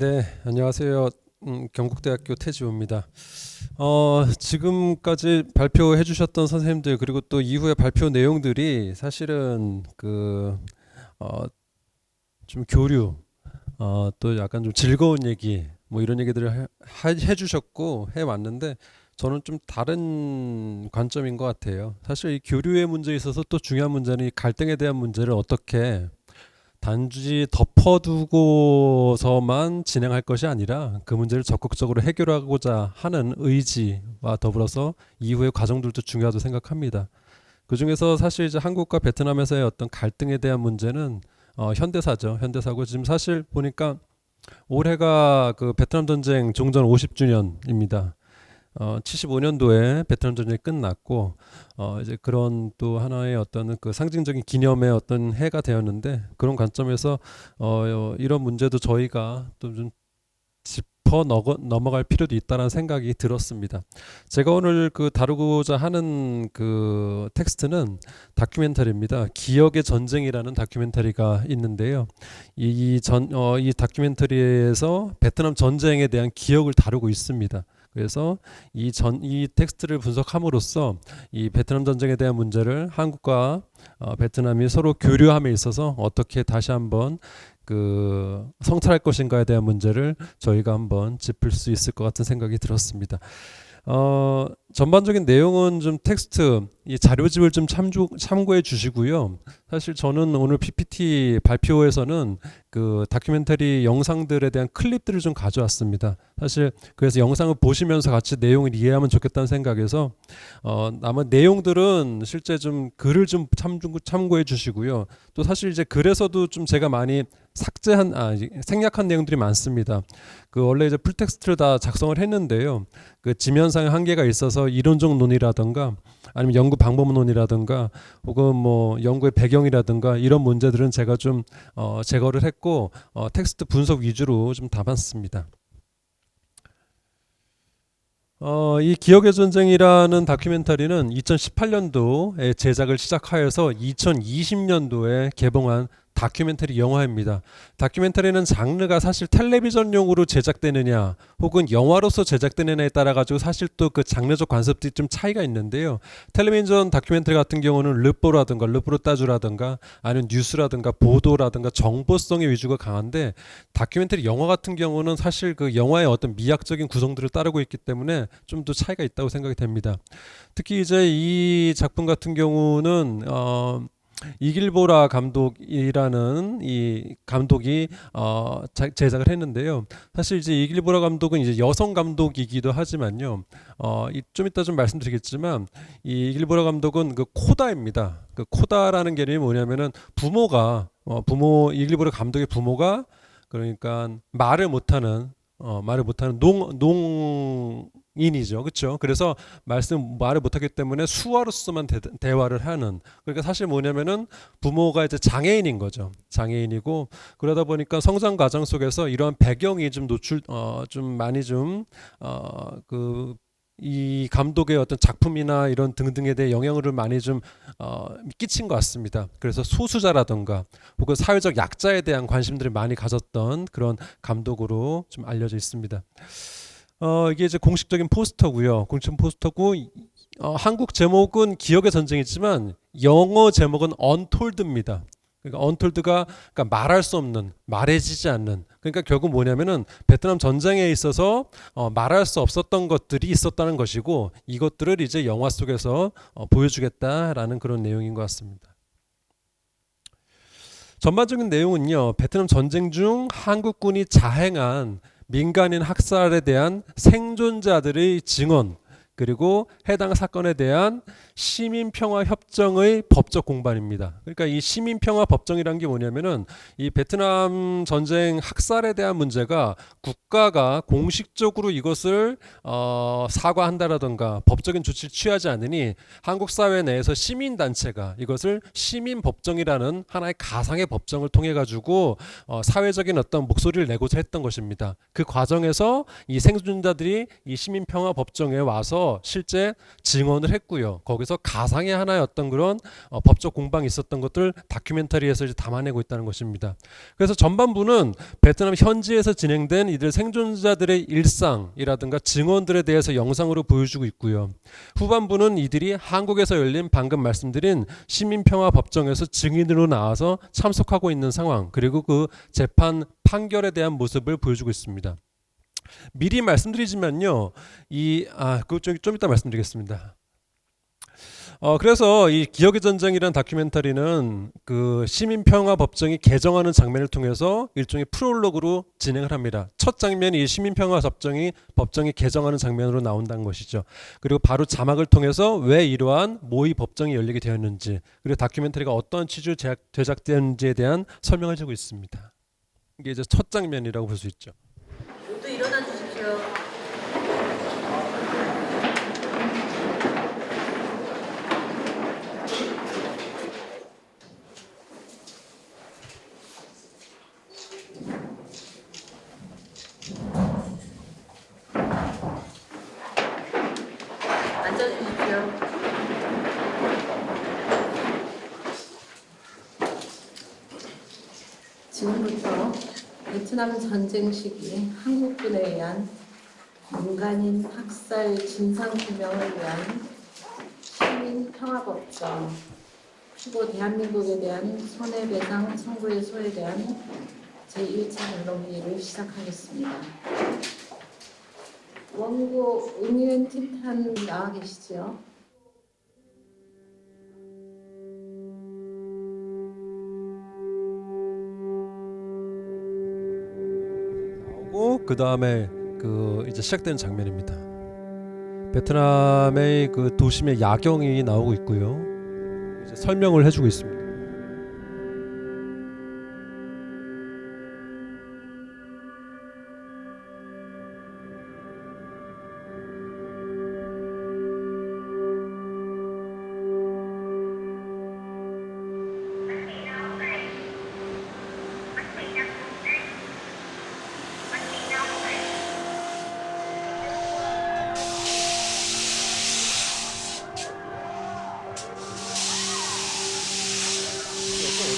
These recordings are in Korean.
네, 안녕하세요. 경북대학교 태지호입니다. 지금까지 발표해 주셨던 선생님들 그리고 또 이후에 발표 내용들이 사실은 어, 좀 교류, 또 약간 좀 즐거운 얘기, 뭐 이런 얘기들을 해 주셨고 해 왔는데 저는 좀 다른 관점인 것 같아요. 사실 이 교류의 문제에 있어서 또 중요한 문제는 이 갈등에 대한 문제를 어떻게 단지 덮어두고서만 진행할 것이 아니라 그 문제를 적극적으로 해결하고자 하는 의지와 더불어서 이후의 과정들도 중요하다고 생각합니다. 그 중에서 사실 이제 한국과 베트남에서의 어떤 갈등에 대한 문제는 현대사죠. 현대사고 지금 사실 보니까 올해가 그 베트남 전쟁 종전 50주년입니다. 75년도에 베트남 전쟁이 끝났고 이제 그런 또 하나의 어떤 그 상징적인 기념의 어떤 해가 되었는데 그런 관점에서 이런 문제도 저희가 또 좀 짚어 넘어갈 필요도 있다는 생각이 들었습니다. 제가 오늘 그 다루고자 하는 그 텍스트는 다큐멘터리입니다. 기억의 전쟁이라는 다큐멘터리가 있는데요. 이 다큐멘터리에서 베트남 전쟁에 대한 기억을 다루고 있습니다. 그래서 이 텍스트를 분석함으로써 이 베트남 전쟁에 대한 문제를 한국과 베트남이 서로 교류함에 있어서 어떻게 다시 한번 그 성찰할 것인가에 대한 문제를 저희가 한번 짚을 수 있을 것 같은 생각이 들었습니다. 전반적인 내용은 좀 텍스트 이 자료집을 좀 참고해 주시고요. 사실 저는 오늘 PPT 발표에서는 그 다큐멘터리 영상들에 대한 클립들을 좀 가져왔습니다. 사실 그래서 영상을 보시면서 같이 내용을 이해하면 좋겠다는 생각에서 남은 내용들은 실제 좀 글을 좀 참고해 주시고요. 또 사실 이제 글에서도 좀 제가 많이 생략한 내용들이 많습니다. 그 원래 이제 풀텍스트를 다 작성을 했는데요. 그 지면상의 한계가 있어서 이론적 논의라든가 아니면 연구 방법론이라든가 혹은 뭐 연구의 배경이라든가 이런 문제들은 제가 좀 제거를 했고 텍스트 분석 위주로 좀 담았습니다. 이 기억의 전쟁이라는 다큐멘터리는 2018년도에 제작을 시작하여서 2020년도에 개봉한 다큐멘터리 영화입니다. 다큐멘터리는 장르가 사실 텔레비전용으로 제작되느냐 혹은 영화로서 제작되느냐에 따라 가지고 사실 또 그 장르적 관습들이 좀 차이가 있는데요. 텔레비전 다큐멘터리 같은 경우는 르뽀라든가 르포르타주라든가 아니면 뉴스라든가 보도라든가 정보성의 위주가 강한데 다큐멘터리 영화 같은 경우는 사실 그 영화의 어떤 미학적인 구성들을 따르고 있기 때문에 좀 더 차이가 있다고 생각이 됩니다. 특히 이제 이 작품 같은 경우는 이길보라 감독이라는 이 감독이 제작을 했는데요. 사실 이제 이길보라 감독은 이제 여성 감독이기도 하지만요. 좀 이따 좀 말씀드리겠지만 이 이길보라 감독은 그 코다입니다. 그 코다라는 개념이 뭐냐면은 부모 이길보라 감독의 부모가 그러니까 말을 못하는 농인이죠, 그렇죠? 그래서 말을 못하기 때문에 수화로서만 대화를 하는. 그러니까 사실 뭐냐면은 부모가 이제 장애인인 거죠, 장애인이고 그러다 보니까 성장 과정 속에서 이러한 배경이 좀 좀 많이 이 감독의 어떤 작품이나 이런 등등에 대해 영향을 많이 좀 끼친 것 같습니다. 그래서 소수자라던가 혹은 사회적 약자에 대한 관심들을 많이 가졌던 그런 감독으로 좀 알려져 있습니다. 이게 이제 공식적인 포스터고요. 공식 포스터고 한국 제목은 기억의 전쟁이지만 영어 제목은 Untold입니다. 그러니까 언톨드가 그러니까 말할 수 없는, 말해지지 않는. 그러니까 결국 뭐냐면은 베트남 전쟁에 있어서 말할 수 없었던 것들이 있었다는 것이고 이것들을 이제 영화 속에서 보여주겠다라는 그런 내용인 것 같습니다. 전반적인 내용은요. 베트남 전쟁 중 한국군이 자행한 민간인 학살에 대한 생존자들의 증언 그리고 해당 사건에 대한 시민평화협정의 법적 공반입니다. 그러니까 이 시민평화법정이란 게 뭐냐면은 이 베트남 전쟁 학살에 대한 문제가 국가가 공식적으로 이것을 사과한다라든가 법적인 조치를 취하지 않으니 한국 사회 내에서 시민단체가 이것을 시민법정이라는 하나의 가상의 법정을 통해 가지고 사회적인 어떤 목소리를 내고자 했던 것입니다. 그 과정에서 이 생존자들이 이 시민평화법정에 와서 와서 실제 증언을 했고요. 거기서 가상의 하나의 어떤 그런 법적 공방이 있었던 것들 다큐멘터리에서 이제 담아내고 있다는 것입니다. 그래서 전반부는 베트남 현지에서 진행된 이들 생존자들의 일상이라든가 증언들에 대해서 영상으로 보여주고 있고요. 후반부는 이들이 한국에서 열린 방금 말씀드린 시민평화법정에서 증인으로 나와서 참석하고 있는 상황, 그리고 그 재판 판결에 대한 모습을 보여주고 있습니다. 미리 말씀드리지만요, 그거 좀 이따 말씀드리겠습니다. 그래서 이 기억의 전쟁이라는 다큐멘터리는 그 시민평화법정이 개정하는 장면을 통해서 일종의 프롤로그로 진행을 합니다. 첫 장면이 이 시민평화법정이 개정하는 장면으로 나온다는 것이죠. 그리고 바로 자막을 통해서 왜 이러한 모의 법정이 열리게 되었는지, 그리고 다큐멘터리가 어떤 취지로 제작되는지에 대한 설명을 주고 있습니다. 이게 이제 첫 장면이라고 볼 수 있죠. 모두 일어나 주십시오. 앉아주십시오. 지금부터 베트남 전쟁 시기 한국군에 의한 민간인 학살 진상규명을 위한 시민평화법정, 그리고 대한민국에 대한 손해배상 청구의 소에 대한 제1차 변론기를 시작하겠습니다. 원고 응유엔 틴탄 나와 계시죠? 그 다음에 그 이제 시작되는 장면입니다. 베트남의 그 도심의 야경이 나오고 있고요. 이제 설명을 해주고 있습니다.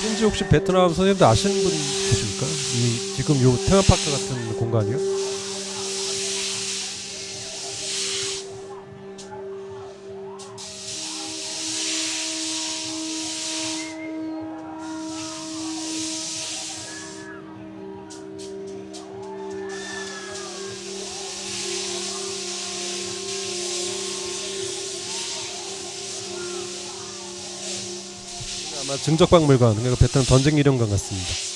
어딘지 혹시 베트남 선생님들 아시는 분 계십니까? 이 지금 요 테마파크 같은 공간이요? 아마 증적박물관, 그러니까 베트남 전쟁기념관 같습니다.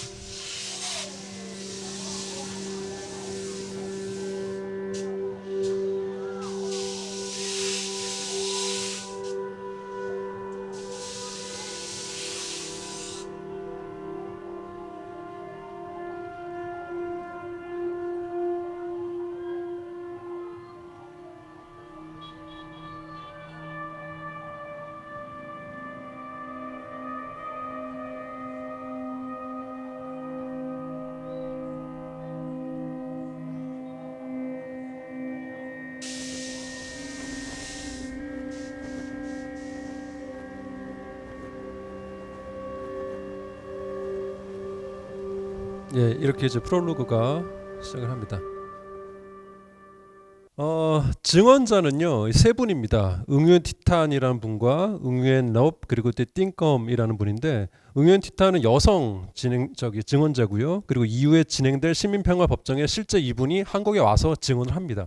예, 이렇게 이제 프롤로그가 시작을 합니다. 증언자는요 세 분입니다. 응유엔 티탄이라는 분과 응유엔 럽 그리고 또 띵검이라는 분인데, 응유엔 티탄은 여성 증언자고요. 그리고 이후에 진행될 시민평화 법정에 실제 이분이 한국에 와서 증언을 합니다.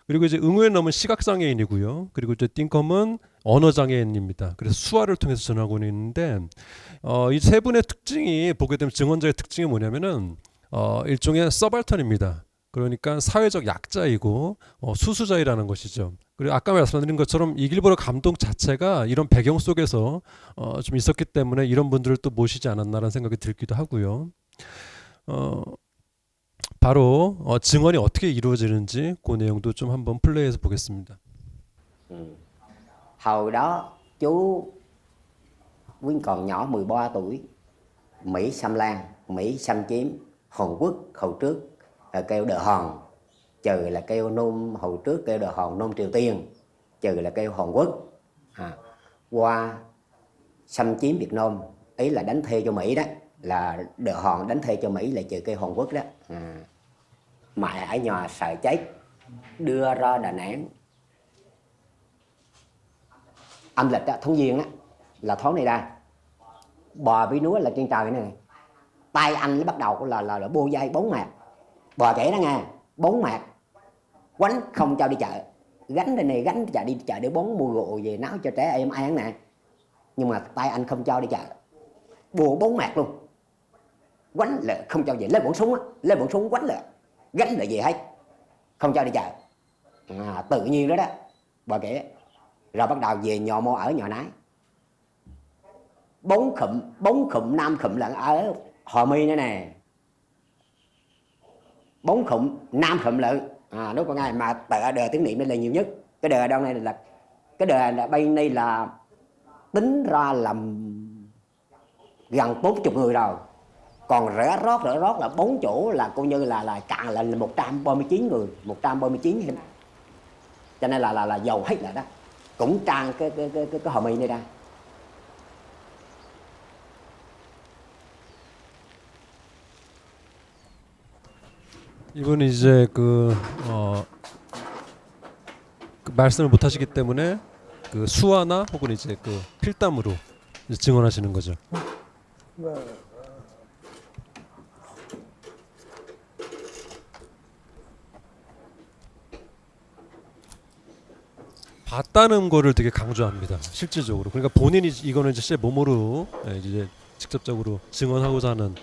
그리고 이제 응유엔 럽은 시각장애인이고요. 그리고 이제 띵검은 언어장애인입니다. 그래서 수화를 통해서 전하고 있는데, 이 세 분의 특징이 보게 되면 증언자의 특징이 뭐냐면은 일종의 서발턴입니다. 그러니까 사회적 약자이고 수수자이라는 것이죠. 그리고 아까 말씀드린 것처럼 이 길보라 감독 자체가 이런 배경 속에서 좀 있었기 때문에 이런 분들을 또 모시지 않았나라는 생각이 들기도 하고요. 바로 증언이 어떻게 이루어지는지 그 내용도 좀 한번 플레이해서 보겠습니다. Hồi đó chú Quyên còn nhỏ 13 tuổi, Mỹ xâm Lan, Mỹ xâm chiếm Hàn Quốc hồi trước kêu đờ hòn, trừ là kêu nôm hồi trước kêu đờ hòn nôm Triều Tiên. trừ là kêu Hàn Quốc qua xâm chiếm Việt Nam, ý là đánh thuê cho Mỹ đó, là đội Hàn đánh thuê cho Mỹ là trừ kêu Hàn Quốc đó. Mẹ ở nhà sợ chết, đưa ra Đà Nẵng âm lịch đó, tháng Giêng á, là tháng này ra bò với núa là trên trời này, tay anh nó bắt đầu là bô dây 4 mạc, bò trẻ đó nghe, 4 mạc quánh không cho đi chợ, gánh đây này gánh chợ đi chợ để bón mua gạo về nấu cho trẻ em ăn nè, nhưng mà tay anh không cho đi chợ, bùa 4 mạc luôn, quánh lại không cho về, lấy bọn súng quánh lại gánh lại về hết, không cho đi chợ. Tự nhiên đó đó bà kể, rồi bắt đầu về nhà mô ở nhà nái, 4 khụm 5 khụm lận ở Hòa My nữa nè, 4 khụm 5 khụm lận. Đúng con ngay mà tờ đời tiếng niệm đây là nhiều nhất, cái đời đâu này là cái đời là bên đây là tính ra làm gần 40 người rồi, còn rẽ rót là 4 chỗ là coi như là cạn là 139 người, 139 em, cho nên là giàu hết là đó, cũng trang cái Hòa My này ra. 이분은 이제 그 말씀을 못 하시기 때문에 그 수화나 혹은 이제 그 필담으로 이제 증언하시는 거죠. 봤다는 거를 되게 강조합니다. 실질적으로. 그러니까 본인이 이거는 이제 진짜 몸으로 이제 직접적으로 증언하고자 하는.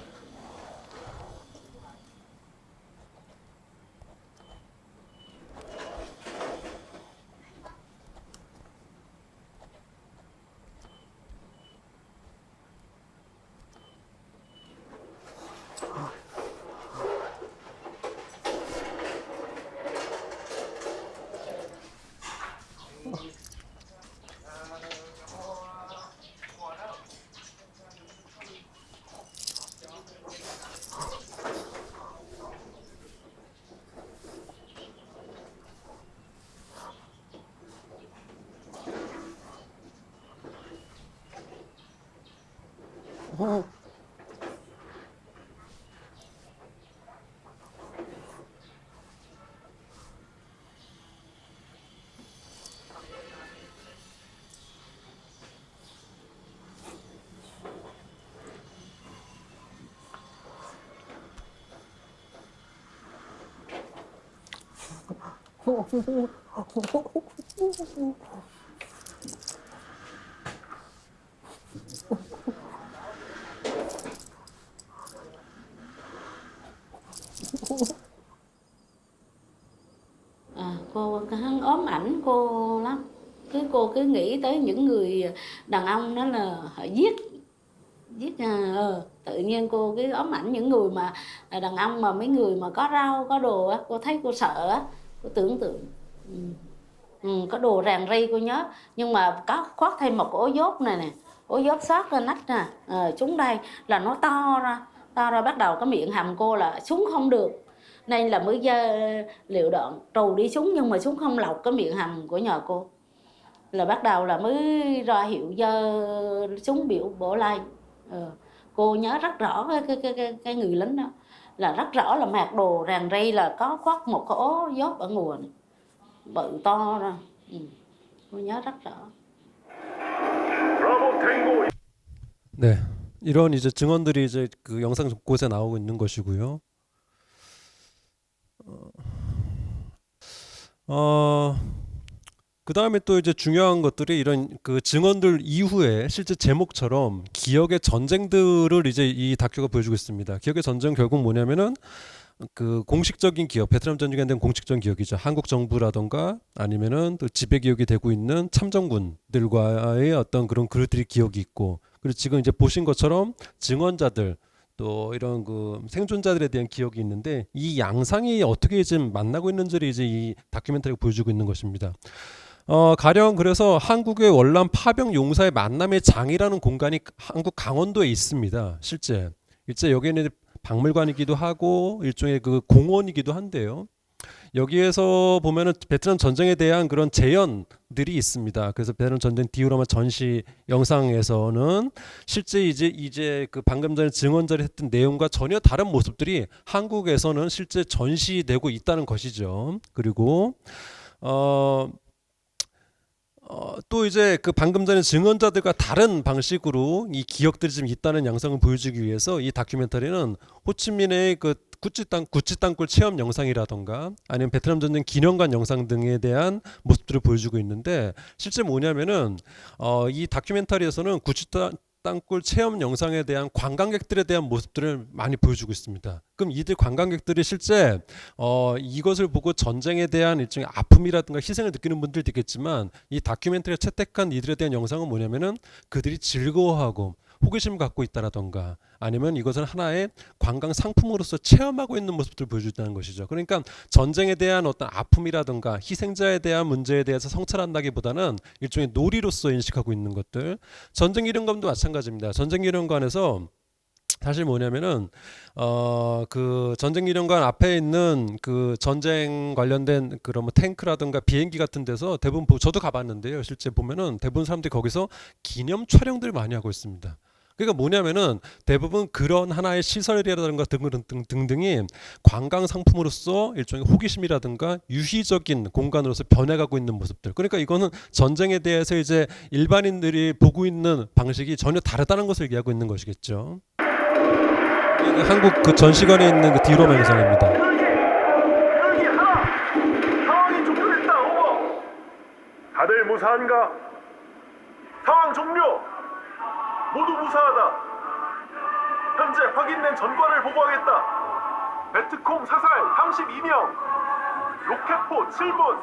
Cô hắn ốm ảnh cô lắm, cô cứ nghĩ tới những người đàn ông đó là họ giết tự nhiên cô cứ ốm ảnh những người mà đàn ông mà mấy người mà có rau có đồ á, cô thấy cô sợ á, cô tưởng tượng có đồ ràng ri cô nhớ, nhưng mà có khoác thêm một ổ dốt này nè, ổ dốt xót lên nách nè, chúng đây là nó to ra bắt đầu cái miệng hàm cô là súng không được, nên là mới liệu đạn trù đi súng, nhưng mà súng không lọc cái miệng hàm của nhà cô, là bắt đầu là mới ra hiệu súng biểu bổ lai. Cô nhớ rất rõ cái người lính đó, là rất rõ là mặc đồ ràng ri, là có khoác một cái ố dốt ở nguồn bự to ra. Cô nhớ rất rõ. 네, 이런 이제 증언들이 이제 그 영상 곳에 나오고 있는 것이고요. 그 다음에 또 이제 중요한 것들이 이런 그 증언들 이후에 실제 제목처럼 기억의 전쟁들을 이제 이 다큐가 보여주고 있습니다. 기억의 전쟁 결국 뭐냐면은 그 공식적인 기억, 베트남 전쟁에 대한 공식적인 기억이죠. 한국 정부라던가 아니면은 또 지배 기억이 되고 있는 참전군들과의 어떤 그런 그들의 기억이 있고, 그리고 지금 이제 보신 것처럼 증언자들 또 이런 그 생존자들에 대한 기억이 있는데, 이 양상이 어떻게 지금 만나고 있는지를 이제 이 다큐멘터리가 보여주고 있는 것입니다. 가령 그래서 한국의 월남 파병 용사의 만남의 장이라는 공간이 한국 강원도에 있습니다. 실제 여기는 박물관이기도 하고 일종의 그 공원이기도 한데요. 여기에서 보면은 베트남 전쟁에 대한 그런 재현들이 있습니다. 그래서 베트남 전쟁 디오라마 전시 영상에서는 실제 이제 그 방금 전에 증언자를 했던 내용과 전혀 다른 모습들이 한국에서는 실제 전시되고 있다는 것이죠. 그리고 또 이제 그 방금 전에 증언자들과 다른 방식으로 이 기억들이 좀 있다는 양상을 보여주기 위해서 이 다큐멘터리는 호치민의 그 구찌 땅굴 체험 영상이라던가 아니면 베트남 전쟁 기념관 영상 등에 대한 모습들을 보여주고 있는데 실제 뭐냐면은 이 다큐멘터리에서는 땅굴 체험 영상에 대한 관광객들에 대한 모습들을 많이 보여주고 있습니다. 그럼 이들 관광객들이 실제 이것을 보고 전쟁에 대한 일종의 아픔이라든가 희생을 느끼는 분들도 있겠지만 이 다큐멘터리가 채택한 이들에 대한 영상은 뭐냐면은 그들이 즐거워하고 호기심을 갖고 있다라던가 아니면 이것을 하나의 관광 상품으로서 체험하고 있는 모습들을 보여준다는 것이죠. 그러니까 전쟁에 대한 어떤 아픔이라든가 희생자에 대한 문제에 대해서 성찰한다기보다는 일종의 놀이로서 인식하고 있는 것들. 전쟁 기념관도 마찬가지입니다. 전쟁 기념관에서 사실 뭐냐면은 그 전쟁 기념관 앞에 있는 그 전쟁 관련된 그런 뭐 탱크라든가 비행기 같은 데서 대부분 저도 가봤는데요. 실제 보면은 대부분 사람들이 거기서 기념 촬영들을 많이 하고 있습니다. 그러니까 뭐냐면은 대부분 그런 하나의 시설이라든가 등등이 관광 상품으로서 일종의 호기심이라든가 유희적인 공간으로서 변해가고 있는 모습들. 그러니까 이거는 전쟁에 대해서 이제 일반인들이 보고 있는 방식이 전혀 다르다는 것을 얘기하고 있는 것이겠죠. 한국 그 전시관에 있는 그 디오라마 영상입니다. 상황이 종료됐다. 오버. 다들 무사한가? 상황 종료. 모두 무사하다. 현재 확인된 전과를 보고하겠다. 베트콩 사살 32명, 로켓포 7문,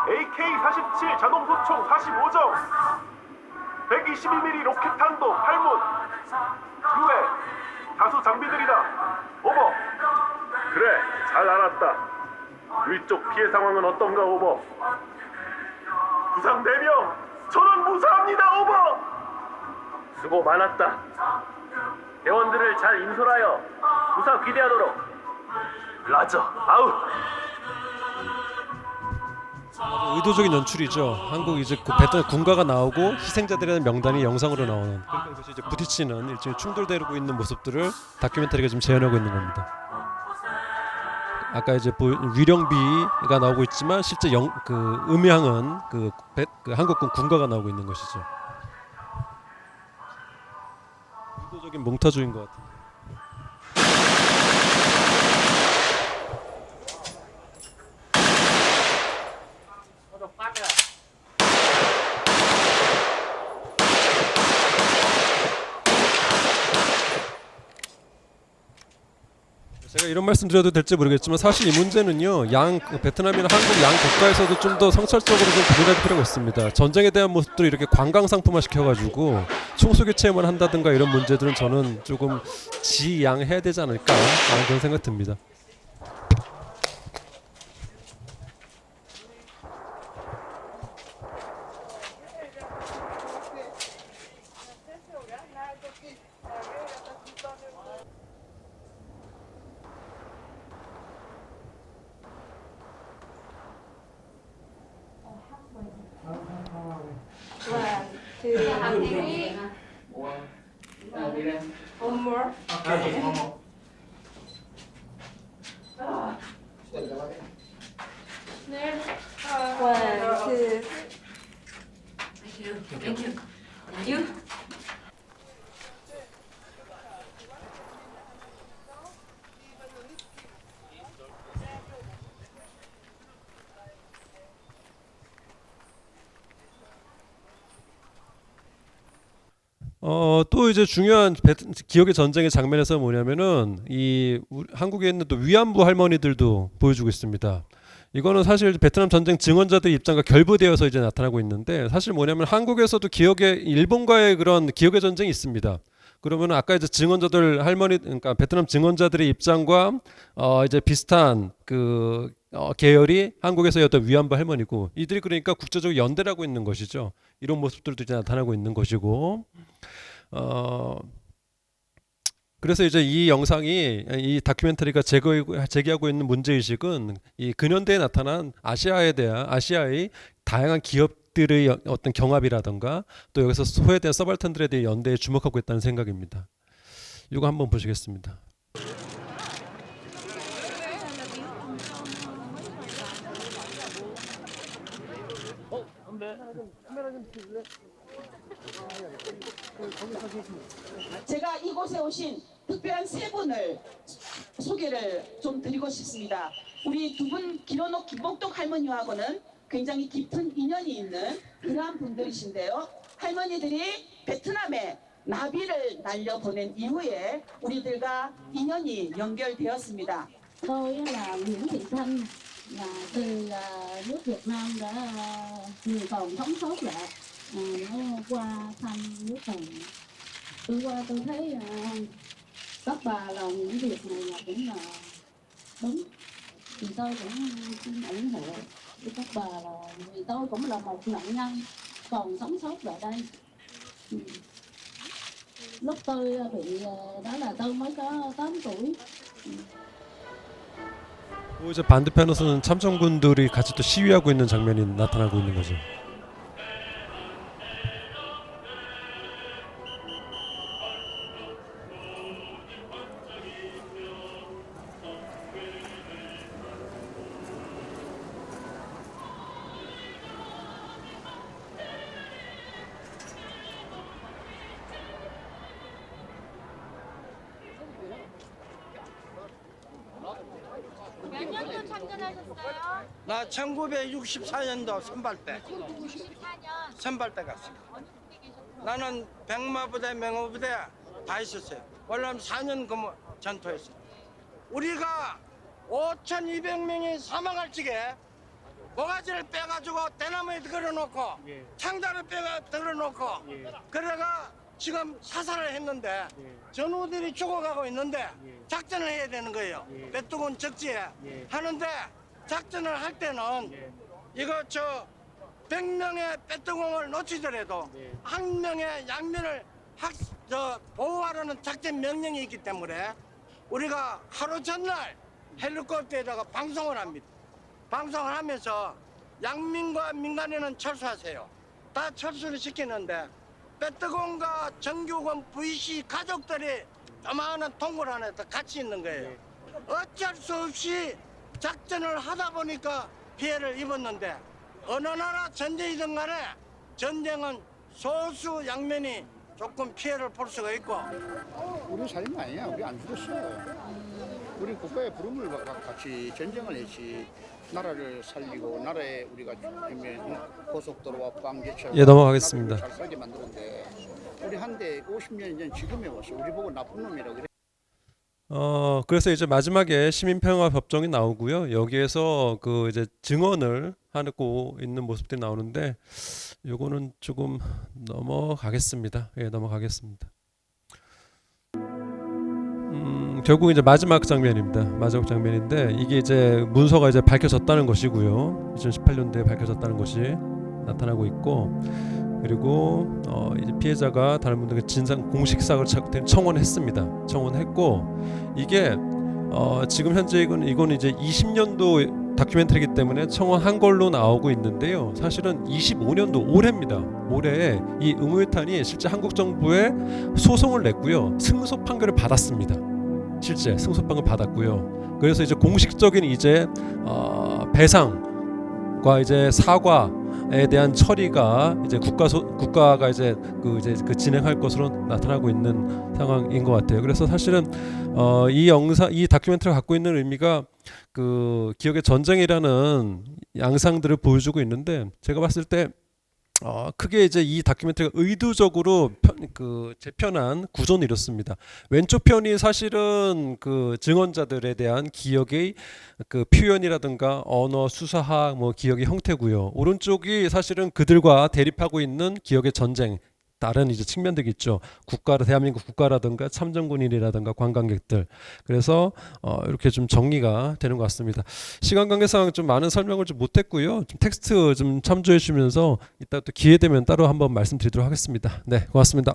AK-47 자동소총 45정, 122mm 로켓탄도 8문, 그 외 다수 장비들이다. 오버. 그래, 잘 알았다. 위쪽 피해 상황은 어떤가? 오버. 부상 4명, 전원 무사합니다. 오버. 수고 많았다. 대원들을 잘 인솔하여 무사 귀대하도록. 라저, 아웃. 의도적인 연출이죠. 한국 이제 그 베트남 군가가 나오고 희생자들에 대한 명단이 영상으로 나오는. 그러니까 이것이 이제 부딪히는 일종의 충돌되고 있는 모습들을 다큐멘터리가 지금 재현하고 있는 겁니다. 아까 이제 위령비가 나오고 있지만 실제 그 음향은 그 한국군 군가가 나오고 있는 것이죠. 의도적인 몽타주인 것 같아요. 제가 이런 말씀 드려도 될지 모르겠지만 사실 이 문제는요 베트남이나 한국 양 국가에서도 좀 더 성찰적으로 좀 고민할 필요가 있습니다. 전쟁에 대한 모습들을 이렇게 관광 상품화 시켜가지고 총쏘기 체험을 한다든가 이런 문제들은 저는 조금 지양해야 되지 않을까 하는 그런 생각 듭니다. One more. One, two. 또 이제 중요한 기억의 전쟁의 장면에서 뭐냐면은 한국에 있는 또 위안부 할머니들도 보여주고 있습니다. 이거는 사실 베트남 전쟁 증언자들 입장과 결부되어서 이제 나타나고 있는데 사실 뭐냐면 한국에서도 일본과의 그런 기억의 전쟁이 있습니다. 그러면 아까 이제 증언자들 그러니까 베트남 증언자들의 입장과 이제 비슷한 그 계열이 한국에서의 어떤 위안부 할머니고 이들이 그러니까 국제적으로 연대를 하고 있는 것이죠. 이런 모습들도 이제 나타나고 있는 것이고 그래서 이제 이 영상이 이 다큐멘터리가 제기하고 있는 문제 의식은 이 근현대에 나타난 아시아의 다양한 기업들의 어떤 경합이라던가 또 여기서 소외된 서발턴들에 대해 연대에 주목하고 있다는 생각입니다. 이거 한번 보시겠습니다. 제가 이곳에 오신 특별한 세 분을 소개를 좀 드리고 싶습니다. 우리 두 분 김원옥 김복덕 할머니하고는 굉장히 깊은 인연이 있는 그러한 분들이신데요. 할머니들이 베트남에 나비를 날려보낸 이후에 우리들과 인연이 연결되었습니다. Tôi là Nguyễn Thị Thanh, là từ nước Việt Nam đã người còn sống sót lại nó qua thăm nước Tần. Tôi qua tôi thấy các bà làm những việc này là cũng là đúng, thì tôi cũng xin ủng hộ với các bà, là vì tôi cũng là một nạn nhân còn sống sót tại đây. Lúc tôi bị đó là tôi mới có 8 tuổi. 이제 반대편에서는 참전군들이 같이 또 시위하고 있는 장면이 나타나고 있는 거죠. 몇 년도 참전하셨어요? 나 1964년도 선발대 64년 선발대 갔어. 어느 부대 계셨어요? 나는 백마부대 명호부대 다 있었어요. 원래 4년 근무 전투했어. 우리가 5,200명이 사망할 적에 모가지를 빼가지고 대나무에 걸어놓고 창자를 빼가 들어놓고 그래가 지금 사살을 했는데 전우들이 죽어가고 있는데 작전을 해야 되는 거예요. 빼뚜군 적지에 하는데 작전을 할 때는 이거 100명의 빼뚜공을 놓치더라도 한 명의 양면을 보호하라는 작전 명령이 있기 때문에 우리가 하루 전날 헬리콥터에다가 방송을 합니다. 방송을 하면서 양민과 민간인은 철수하세요. 다 철수를 시키는데 빼뚜공과 정규군 VC 가족들이 조만한 동굴 안에서 같이 있는 거예요. 어쩔 수 없이 작전을 하다 보니까 피해를 입었는데 어느 나라 전쟁이든 간에 전쟁은 소수 양면이 조금 피해를 볼 수가 있고 우리 살인 아니야. 우리 안 죽었어. 우리 국가의 부름을 받고 같이 전쟁을 했지. 나라를 살리고 나라에 우리가 죽으면 고속도로와 광개차 예, 넘어가겠습니다. 잘 살게 만드는데 우리 한데 50년 전 지금에 와서 우리 보고 나쁜 놈이라고 그래. 그래서 이제 마지막에 시민평화법정이 나오고요. 여기에서 그 이제 증언을 하고 있는 모습들이 나오는데 요거는 조금 넘어가겠습니다. 예, 넘어가겠습니다. 결국 이제 마지막 장면입니다. 마지막 장면인데 이게 이제 문서가 이제 밝혀졌다는 것이고요. 2018년도에 밝혀졌다는 것이 나타나고 있고 그리고 이제 피해자가 다른 분들에게 진상 공식 사과를 청원했습니다. 청원했고 이게 지금 현재 이건 이제 20년도 다큐멘터리이기 때문에 청원한 걸로 나오고 있는데요. 사실은 25년도 올해입니다. 올해 이 응우유탄이 실제 한국 정부에 소송을 냈고요. 승소 판결을 받았습니다. 실제 승소 판결 받았고요. 그래서 이제 공식적인 이제 배상과 이제 사과에 대한 처리가 이제 국가가 이제 그 진행할 것으로 나타나고 있는 상황인 것 같아요. 그래서 사실은 이 다큐멘터리가 갖고 있는 의미가 그 기억의 전쟁이라는 양상들을 보여주고 있는데 제가 봤을 때 크게 이제 이 다큐멘터리가 의도적으로 재편한 구조는 이렇습니다. 왼쪽 편이 사실은 그 증언자들에 대한 기억의 그 표현이라든가 언어, 수사학, 뭐 기억의 형태고요. 오른쪽이 사실은 그들과 대립하고 있는 기억의 전쟁. 다른 이제 측면들이 있죠. 대한민국 국가라든가 참전군인이라든가 관광객들. 그래서 이렇게 좀 정리가 되는 것 같습니다. 시간 관계상 좀 많은 설명을 좀 못했고요. 좀 텍스트 좀 참조해 주시면서 이따 또 기회 되면 따로 한번 말씀드리도록 하겠습니다. 네, 고맙습니다.